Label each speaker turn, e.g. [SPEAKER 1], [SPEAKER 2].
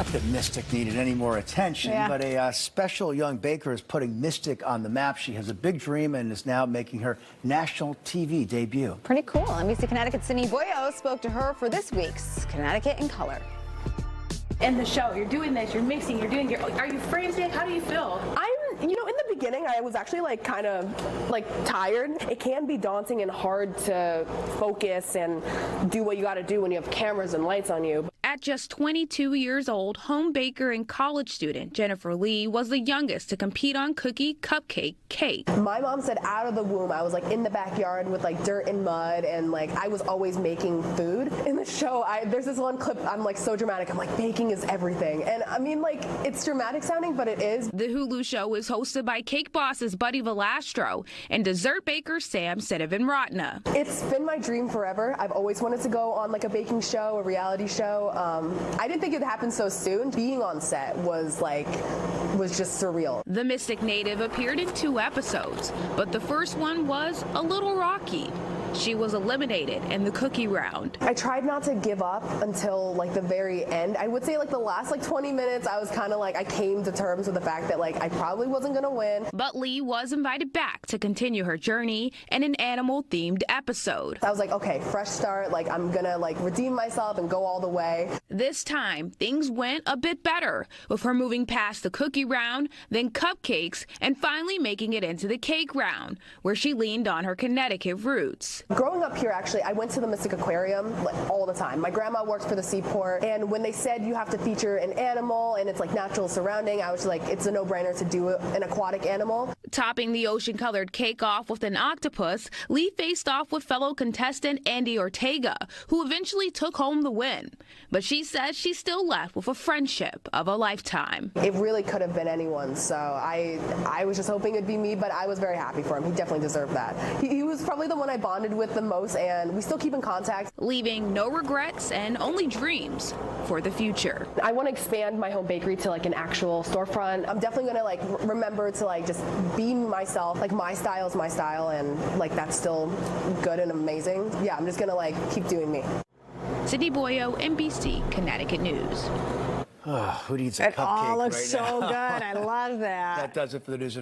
[SPEAKER 1] Not that Mystic needed any more attention, but a special young baker is putting Mystic on the map. She has a big dream and is now making her national TV debut.
[SPEAKER 2] Pretty cool. NBC Connecticut's Cindy Boyo spoke to her for this week's Connecticut in Color.
[SPEAKER 3] In the show, you're doing this, you're mixing, you're doing your. Are you frantic? How do you feel?
[SPEAKER 4] In the beginning, I was actually kind of tired. It can be daunting and hard to focus and do what you got to do when you have cameras and lights on you.
[SPEAKER 5] At just 22 years old, home baker and college student Jennifer Lee was the youngest to compete on Cupcake Cake.
[SPEAKER 4] My mom said out of the womb, I was in the backyard with dirt and mud, and I was always making food. In the show, there's this one clip, I'm so dramatic. I'm like, baking is everything. And I mean, it's dramatic sounding, but it is.
[SPEAKER 5] The Hulu show is hosted by cake bosses Buddy Valastro and dessert baker Sam Sittivan-Ratna.
[SPEAKER 4] It's been my dream forever. I've always wanted to go on a baking show, a reality show. I didn't think it would happen so soon. Being on set was just surreal.
[SPEAKER 5] The Mystic native appeared in 2 episodes, but the first one was a little rocky. She was eliminated in the cookie round.
[SPEAKER 4] I tried not to give up until the very end. I would say the last 20 minutes, I was kind of I came to terms with the fact that I probably wasn't gonna win.
[SPEAKER 5] But Lee was invited back to continue her journey in an animal-themed episode.
[SPEAKER 4] I was like, okay, fresh start. I'm gonna redeem myself and go all the way.
[SPEAKER 5] This time, things went a bit better, with her moving past the cookie round, then cupcakes, and finally making it into the cake round, where she leaned on her Connecticut roots.
[SPEAKER 4] Growing up here, actually, I went to the Mystic Aquarium all the time. My grandma works for the seaport, and when they said you have to feature an animal and it's natural surrounding, I was it's a no-brainer to do an aquatic animal.
[SPEAKER 5] Topping the ocean-colored cake off with an octopus, Lee faced off with fellow contestant Andy Ortega, who eventually took home the win. But she says she's still left with a friendship of a lifetime.
[SPEAKER 4] It really could have been anyone, so I was just hoping it'd be me, but I was very happy for him. He definitely deserved that. He was probably the one I bonded with the most, and we still keep in contact.
[SPEAKER 5] Leaving no regrets and only dreams for the future.
[SPEAKER 4] I want to expand my home bakery to an actual storefront. I'm definitely going to remember to just be myself. My style is my style, and that's still good and amazing. Yeah, I'm just going to keep doing me.
[SPEAKER 5] Cindy Boyo, NBC Connecticut News.
[SPEAKER 1] Oh, who needs a cupcake
[SPEAKER 2] It all looks
[SPEAKER 1] right
[SPEAKER 2] so
[SPEAKER 1] now?
[SPEAKER 2] good. I love that.
[SPEAKER 1] That does it for the news.